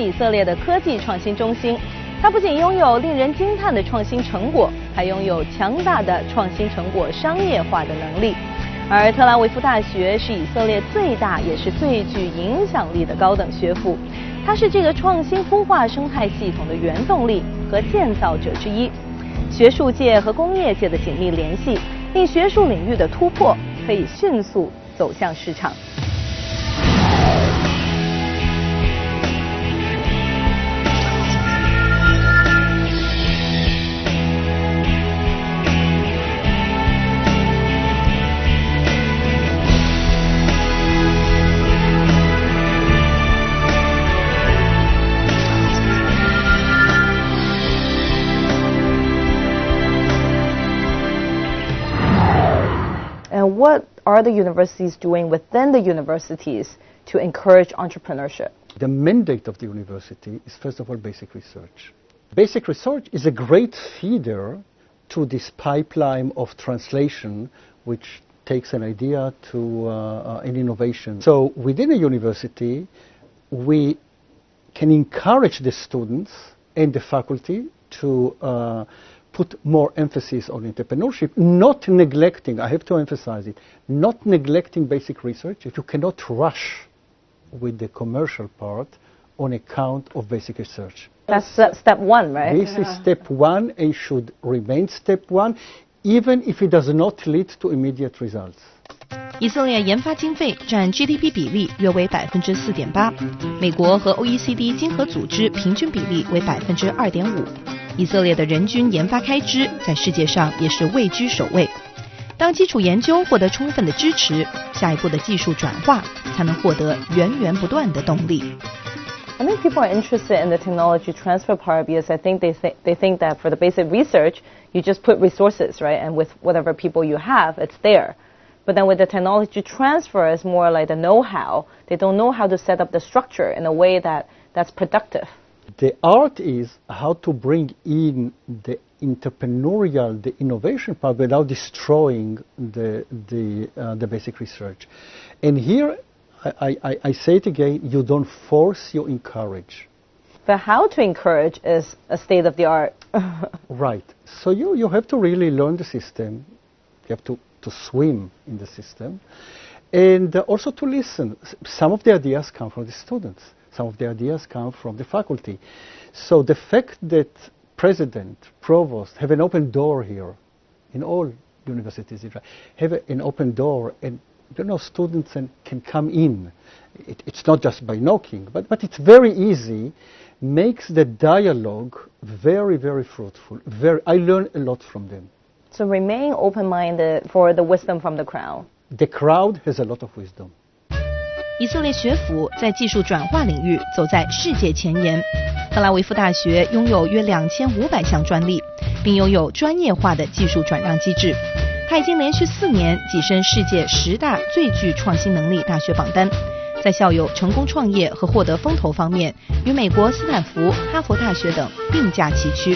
以色列的科技创新中心。它不仅拥有令人惊叹的创新成果，还拥有强大的创新成果商业化的能力。而特拉维夫大学是以色列最大也是最具影响力的高等学府，它是这个创新孵化生态系统的原动力和建造者之一。学术界和工业界的紧密联系，令学术领域的突破可以迅速走向市场。And what are the universities doing within the universities to encourage entrepreneurship? The mandate of the university is, first of all, basic research. Basic research is a great feeder to this pipeline of translation, which takes an idea to an innovation. So within a university, we can encourage the students and the faculty to put more emphasis on entrepreneurship, not neglecting, I have to emphasize it, not neglecting basic research. If you cannot rush with the commercial part on account of basic research. That's step one, right? This is step one and should remain step one, even if it does not lead to immediate results. 以色列研发经费占 GDP 比例约为 4.8%， 美国和 OECD 经合组织平均比例为 2.5%。以色列的人均研发开支在世界上也是位居首位。当基础研究获得充分的支持，下一步的技术转化才能获得源源不断的动力。I think people are interested in the technology transfer part because I think they think that for the basic research, you just put resources, right? And with whatever people you have, it's there. But then with the technology transfer, it's more like the know-how. They don't know how to set up the structure in a way that's productive. The art is how to bring in the entrepreneurial, the innovation part without destroying the basic research. And here, I say it again, you don't force, you encourage. But how to encourage is a state of the art. Right. So you have to really learn the system. You have to swim in the system. And also to listen. Some of the ideas come from the students. Some of the ideas come from the faculty. So the fact that president, provost have an open door here in all universities, have an open door, and students can come in. It's not just by knocking, but it's very easy, makes the dialogue very, very fruitful. I learn a lot from them. So remain open-minded for the wisdom from the crowd. The crowd has a lot of wisdom. 以色列学府在技术转化领域走在世界前沿。特拉维夫大学拥有约2500项专利，并拥有专业化的技术转让机制。它已经连续4年跻身世界10大最具创新能力大学榜单。在校友成功创业和获得风投方面，与美国斯坦福、哈佛大学等并驾齐驱。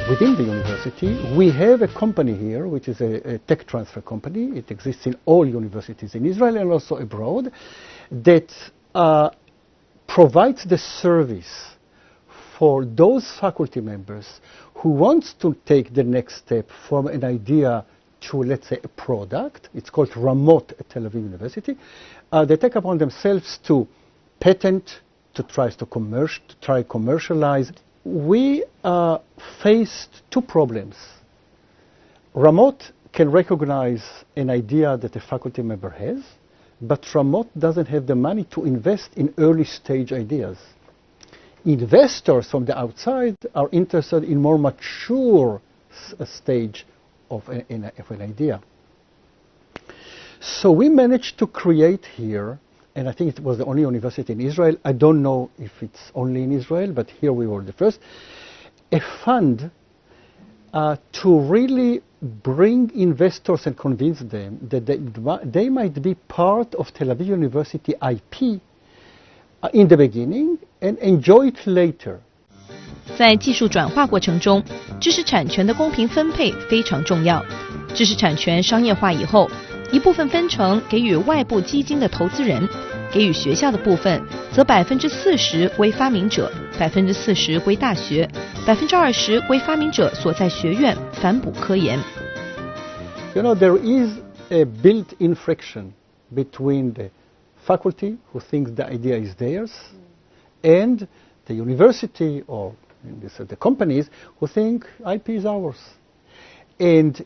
Within the university, we have a company here, which is a tech transfer company. It exists in all universities in Israel and also abroad, that provides the service for those faculty members who want to take the next step from an idea to, let's say, a product. It's called Ramot at Tel Aviv University. They take upon themselves to patent, to try commercialize. We faced two problems. Ramot can recognize an idea that a faculty member has, but Ramot doesn't have the money to invest in early stage ideas. Investors from the outside are interested in more mature stage of an idea. So we managed to create here, and I think it was the only university in Israel, I don't know if it's only in Israel, but here we were the first, a fund to really bring investors and convince them that they might be part of Tel Aviv University IP in the beginning and enjoy it later. 在技术转化过程中，知识产权的公平分配非常重要。知识产权商业化以后，一部分分成给予外部基金的投资人，给予学校的部分则40%归发明者，40%归大学，20%归发明者所在学院反哺科研。You know, there is a built-in friction between the faculty who think the idea is theirs and the university or in this, the companies who think IP is ours. And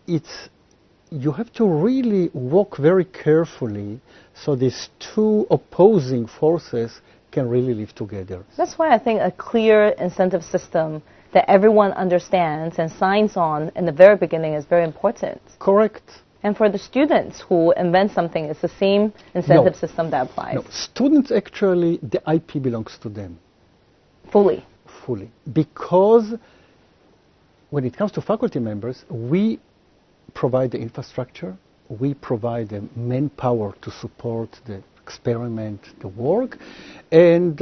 you have to really work very carefully so these two opposing forces can really live together. That's why I think a clear incentive system that everyone understands and signs on in the very beginning is very important. Correct. And for the students who invent something, it's the same incentive system that applies. No, students actually, the IP belongs to them. Fully. Fully. Because when it comes to faculty members, we provide the infrastructure, we provide the manpower to support the experiment, the work, and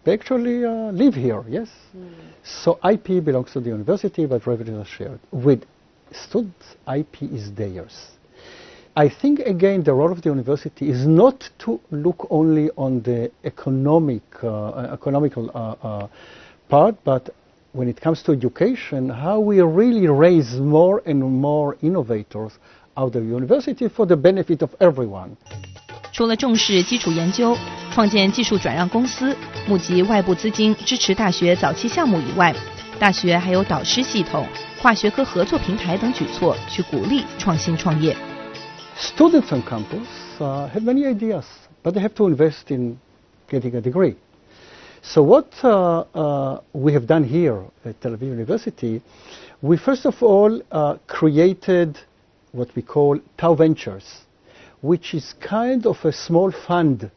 they actually live here, yes? So IP belongs to the university, but revenues are shared. With students, IP is theirs. I think, again, the role of the university is not to look only on the economical part, but when it comes to education, how we really raise more and more innovators out of the university for the benefit of everyone. 除了重视基础研究、创建技术转让公司、募集外部资金支持大学早期项目以外，大学还有导师系统、跨学科合作平台等举措，去鼓励创新创业。Students on campus have many ideas, but they have to invest in getting a degree. So what we have done here at Tel Aviv University, we first of all created what we call Tau Ventures, which is kind of a small fund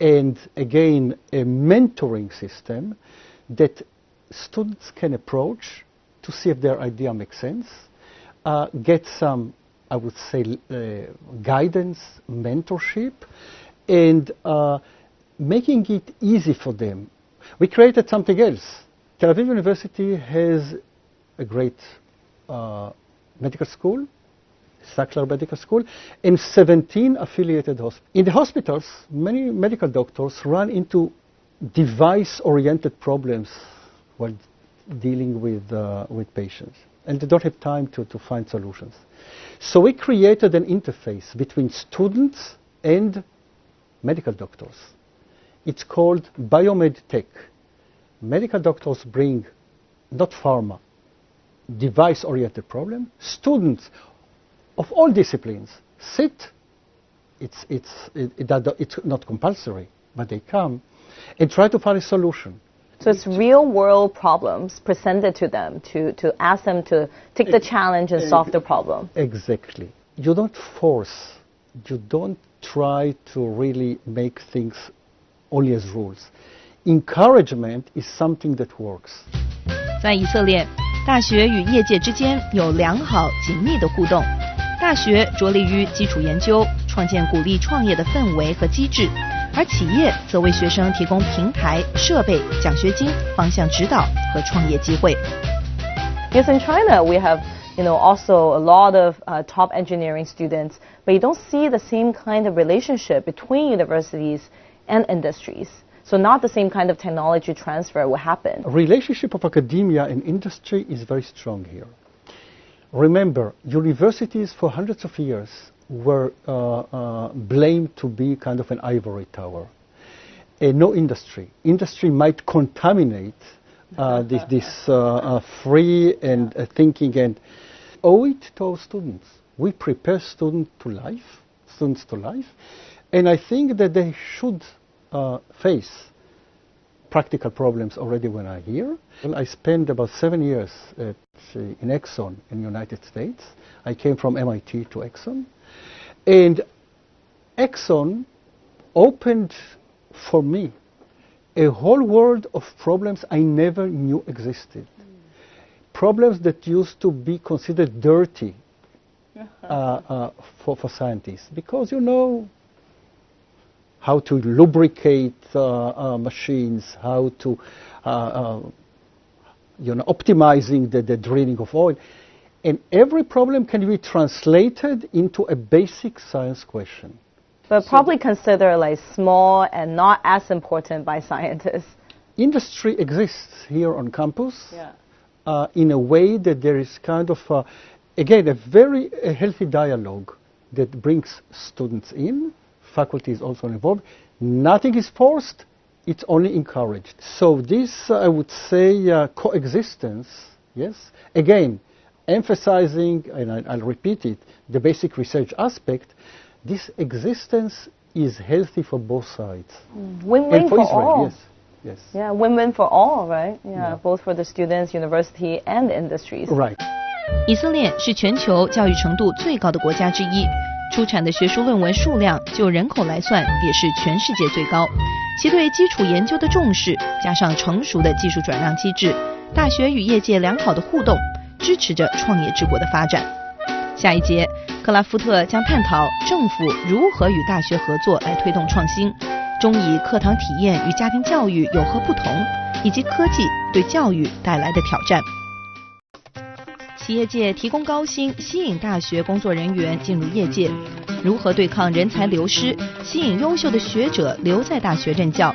and, again, a mentoring system that students can approach to see if their idea makes sense, get some, I would say, guidance, mentorship, and making it easy for them. We created something else. Tel Aviv University has a great medical school, Sackler Medical School, and 17 affiliated hospitals. In the hospitals, many medical doctors run into device-oriented problems while dealing with patients, and they don't have time to find solutions. So we created an interface between students and medical doctors. It's called Biomed Tech. Medical doctors bring, not pharma, device-oriented problem. Students of all disciplines sit. It's not compulsory, but they come and try to find a solution. So it's real-world problems presented to them to ask them to take the challenge and solve the problem. Exactly. You don't force. You don't try to really make things only as rules. Encouragement is something that works. 在以色列，大学与业界之间有良好紧密的互动。大学着力于基础研究，创建鼓励创业的氛围和机制，而企业则为学生提供平台、设备、奖学金、方向指导和创业机会。Yes, in China we have, also a lot of top engineering students, but you don't see the same kind of relationship between universities and industries. So not the same kind of technology transfer will happen. A relationship of academia and industry is very strong here. Remember, universities for hundreds of years were blamed to be kind of an ivory tower. No industry. Industry might contaminate this free and thinking, and owe it to our students. We prepare students to life, and I think that they should face practical problems already when I'm here. Well, I spent about 7 years in Exxon in the United States. I came from MIT to Exxon. And Exxon opened for me a whole world of problems I never knew existed. Problems that used to be considered dirty for scientists, because how to lubricate machines, how to optimizing the drilling of oil, and every problem can be translated into a basic science question. But probably considered like small and not as important by scientists. Industry exists here on campus. Yeah. In a way that there is kind of, again, a very healthy dialogue that brings students in. Faculty is also involved. Nothing is forced, it's only encouraged. So this, I would say, coexistence, yes, again, emphasizing, and I'll repeat it, the basic research aspect, this existence is healthy for both sides. Win-win for Israel, all. yes. Yes. Yeah, win-win for all, right? Yeah, both for the students, university, and the industries. Right. 以色列是全球教育程度最高的国家之一，出产的学术论文数量就人口来算也是全世界最高。其对基础研究的重视，加上成熟的技术转让机制，大学与业界良好的互动，支持着创业之国的发展。下一节，克拉夫特将探讨政府如何与大学合作来推动创新。中以课堂体验与家庭教育有何不同，以及科技对教育带来的挑战。企业界提供高薪，吸引大学工作人员进入业界，如何对抗人才流失，吸引优秀的学者留在大学任教？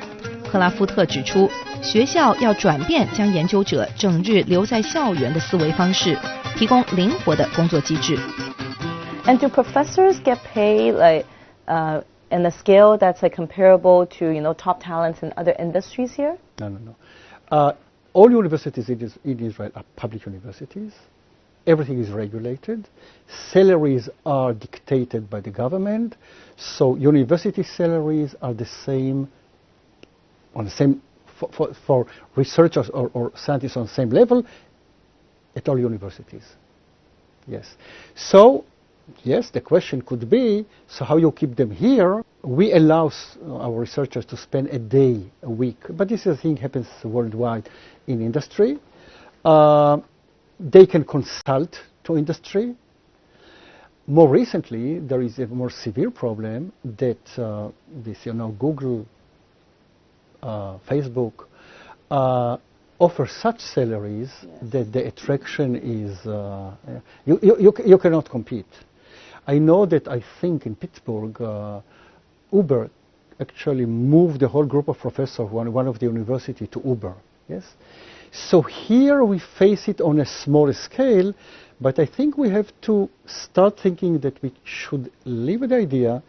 克拉夫特指出，学校要转变将研究者整日留在校园的思维方式，提供灵活的工作机制。And do professors get paid in a scale that's comparable to top talents in other industries here? No. All universities in Israel are public universities. Everything is regulated. Salaries are dictated by the government. So university salaries are the same for researchers or scientists on the same level at all universities. Yes. So yes, the question could be, so how you keep them here? We allow our researchers to spend a day a week, but this is a thing happens worldwide in industry. They can consult to industry. More recently, there is a more severe problem that Google, Facebook offer such salaries that the attraction is you cannot compete. I know that I think in Pittsburgh, Uber actually moved the whole group of professors, one of the university, to Uber. Yes. So here we face it on a smaller scale, but I think we have to start thinking that we should leave the idea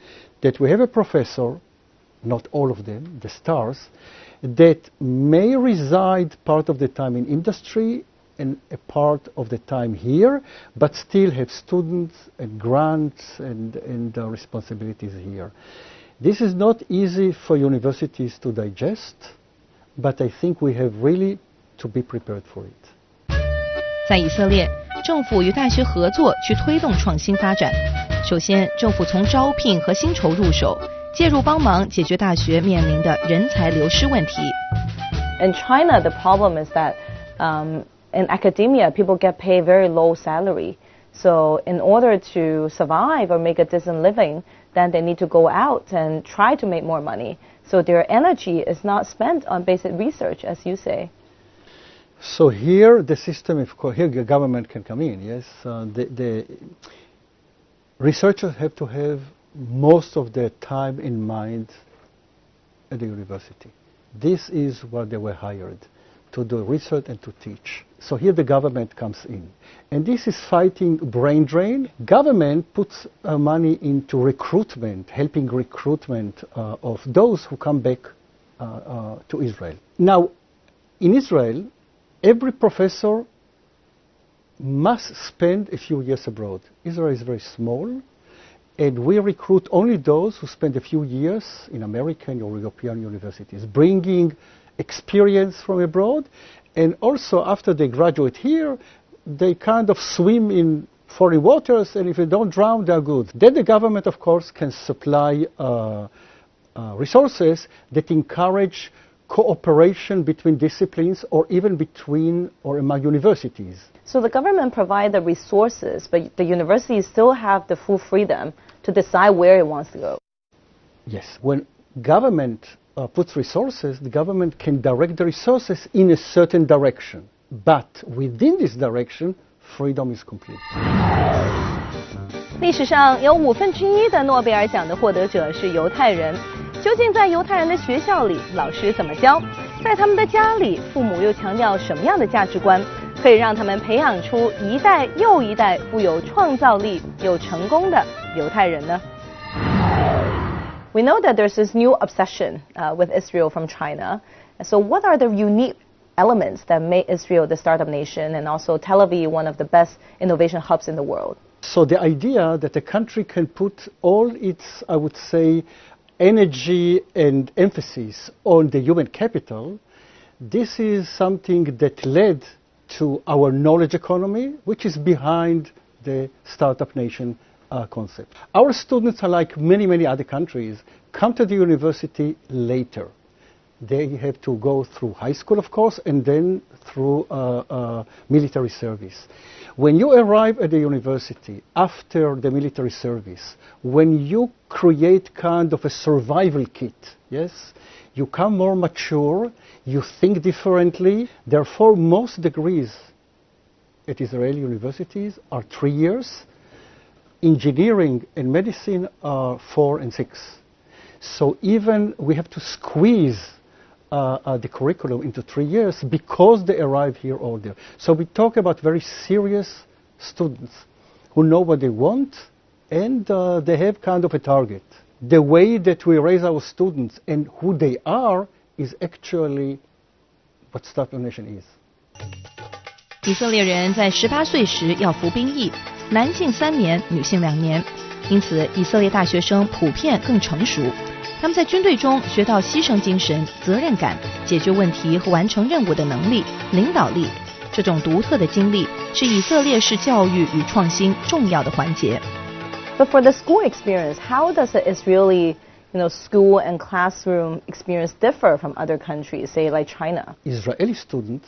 that we have a professor, not all of them, the stars, that may reside part of the time in industry and a part of the time here, but still have students and grants and responsibilities here. This is not easy for universities to digest, but I think we have really to be prepared for it. 在以色列，政府与大学合作去推动创新发展。首先，政府从招聘和薪酬入手，介入帮忙解决大学面临的人才流失问题。In China, the problem is that in academia, people get paid very low salary. So in order to survive or make a decent living, then they need to go out and try to make more money. So their energy is not spent on basic research, as you say. So here the system, here the government can come in, yes. The researchers have to have most of their time in mind at the university. This is what they were hired, to do research and to teach. So here the government comes in. And this is fighting brain drain. Government puts money into recruitment, helping recruitment of those who come back to Israel. Now, in Israel, every professor must spend a few years abroad. Israel is very small, and we recruit only those who spend a few years in American or European universities, bringing experience from abroad, and also after they graduate here, they kind of swim in foreign waters, and if they don't drown, they're good. Then the government, of course, can supply resources that encourage cooperation between disciplines or even between or among universities. So the government provides the resources, but the universities still have the full freedom to decide where it wants to go. Yes. When government puts resources, the government can direct the resources in a certain direction. But within this direction, freedom is complete. 历史上有1/5的诺贝尔奖的获得者是犹太人。究竟在犹太人的学校里，老师怎么教？在他们的家里，父母又强调什么样的价值观，可以让他们培养出一代又一代富有创造力又成功的犹太人呢？ We know that there's this new obsession with Israel from China. So what are the unique elements that made Israel the startup nation and also Tel Aviv one of the best innovation hubs in the world? So the idea that a country can put all its, I would say, energy and emphasis on the human capital, this is something that led to our knowledge economy, which is behind the startup nation concept. Our students, are like many, many other countries, come to the university later. They have to go through high school, of course, and then through military service. When you arrive at the university after the military service, when you create kind of a survival kit, yes, you come more mature, you think differently. Therefore, most degrees at Israeli universities are 3 years. Engineering and medicine are 4 and 6. So even we have to squeeze the curriculum into 3 years because they arrive here older. So we talk about very serious students who know what they want and they have kind of a target. The way that we raise our students and who they are is actually what Startup Nation is. 以色列人在18岁时要服兵役，男性3年，女性2年，因此以色列大学生普遍更成熟。他们在军队中学到牺牲精神、责任感、解决问题和完成任务的能力、领导力。这种独特的经历是以色列式教育与创新重要的环节。But for the school experience, how does the Israeli, school and classroom experience differ from other countries, say like China? Israeli students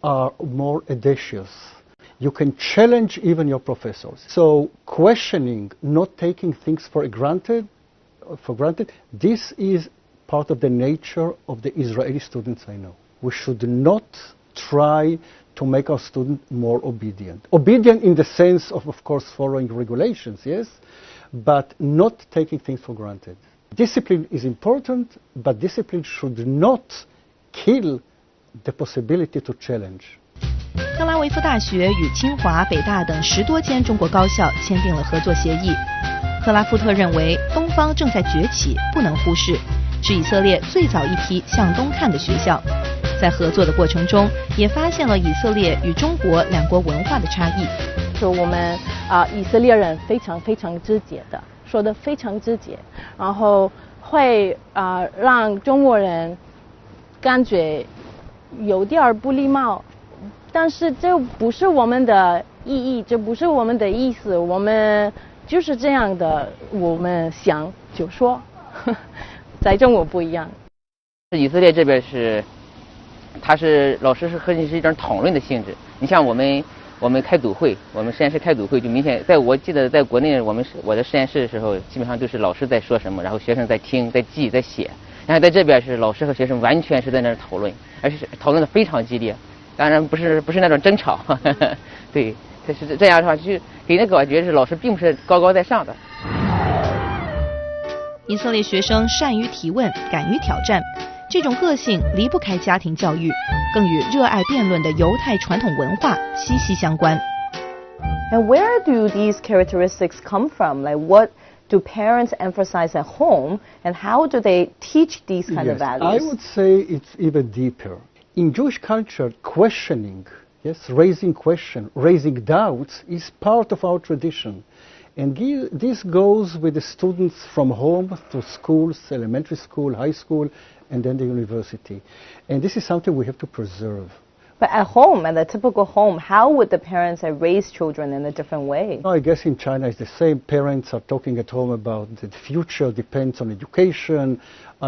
are more audacious. You can challenge even your professors. So questioning, not taking things for granted, this is part of the nature of the Israeli students I know. We should not try to make our students more obedient. Obedient in the sense of course, following regulations, yes, but not taking things for granted. Discipline is important, but discipline should not kill the possibility to challenge. 特拉维夫大学与清华、北大等10多间中国高校签订了合作协议。克拉夫特认为，东方正在崛起，不能忽视，是以色列最早一批向东看的学校。在合作的过程中，也发现了以色列与中国2国文化的差异。就我们以色列人非常直接的，说得非常直接，然后会让中国人感觉有点不礼貌。但是这不是我们的意义，这不是我们的意思，我们就是这样的，我们想就说，在中国不一样。以色列这边老师是和你是一种讨论的性质。你像我们开组会，我们实验室开组会就明显，我记得在国内我的实验室的时候，基本上都是老师在说什么，然后学生在听、在记、在写。然后在这边是老师和学生完全是在那儿讨论，而且讨论的非常激烈。当然不是那种争吵，对，是这样的话，就给人感觉是老师并不是高高在上的。以色列学生善于提问，敢于挑战，这种个性离不开家庭教育，更与热爱辩论的犹太传统文化息息相关。And where do these characteristics come from? Like what do parents emphasize at home, and how do they teach these kind of values? I would say it's even deeper. In Jewish culture, questioning, yes, raising question, raising doubts is part of our tradition. And this goes with the students from home to schools, elementary school, high school, and then the university. And this is something we have to preserve. But at home, at a typical home, how would the parents raise children in a different way? I guess in China it's the same. Parents are talking at home about the future depends on education.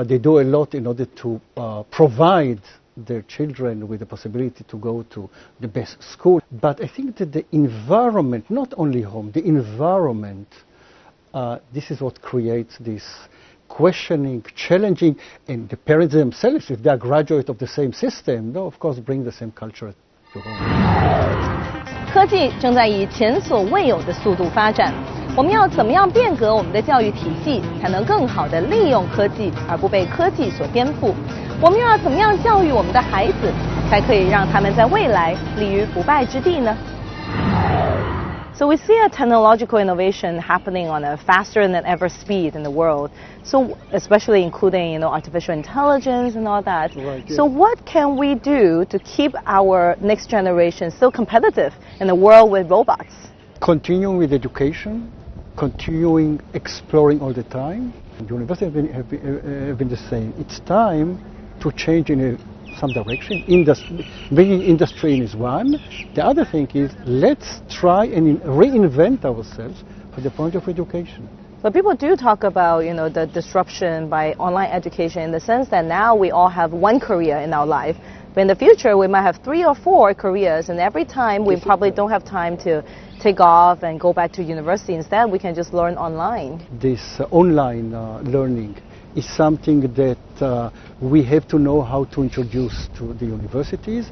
They do a lot in order to provide their children with the possibility to go to the best school. But I think that the environment, not only home, the environment, this is what creates this questioning, challenging, and the parents themselves, if they are graduate of the same system, they'll of course bring the same culture to home. 科技正在以前所未有的速度发展，我们要怎么样变革我们的教育体系，才能更好地利用科技，而不被科技所颠覆？我们又要怎么样教育我们的孩子，才可以让他们在未来立于不败之地呢？So we see a technological innovation happening on a faster than ever speed in the world. So especially including, artificial intelligence and all that. Right, yes. So what can we do to keep our next generation still competitive in a world with robots? Continuing with education, continuing exploring all the time. The universities have been the same. It's time to change in some direction. Bringing industry in is one. The other thing is, let's try and reinvent ourselves from the point of education. But people do talk about, the disruption by online education in the sense that now we all have one career in our life. But in the future, we might have 3 or 4 careers, and every time we probably don't have time to take off and go back to university. Instead, we can just learn online. This online learning is something that we have to know how to introduce to the universities.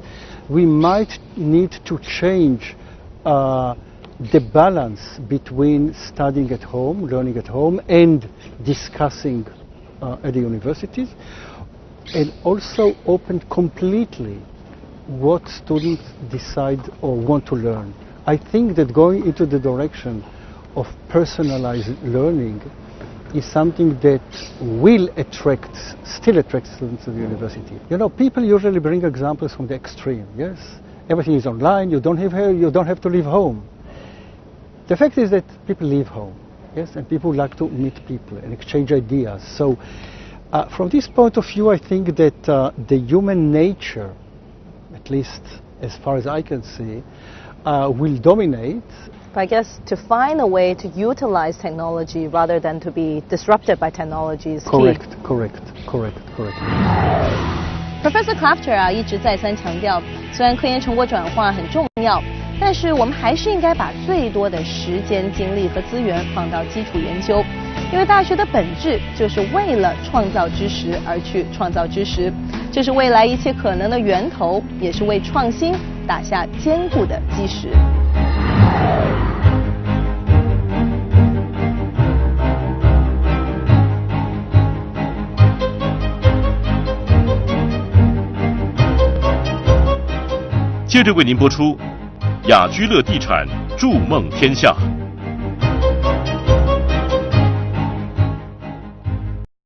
We might need to change the balance between studying at home, learning at home, and discussing at the universities, and also open completely what students decide or want to learn. I think that going into the direction of personalized learning is something that will still attract students to the university. People usually bring examples from the extreme. Yes, everything is online. You don't have to leave home. The fact is that people leave home. Yes, and people like to meet people and exchange ideas. So, from this point of view, I think that the human nature, at least as far as I can see, will dominate. I guess to find a way to utilize technology rather than to be disrupted by technology is key. Correct. Professor Klafter 一直再三强调，虽然科研成果转化很重要，但是我们还是应该把最多的时间、精力和资源放到基础研究，因为大学的本质就是为了创造知识而去创造知识，这是未来一切可能的源头，也是为创新打下坚固的基石。接着为您播出雅居乐地产筑梦天下。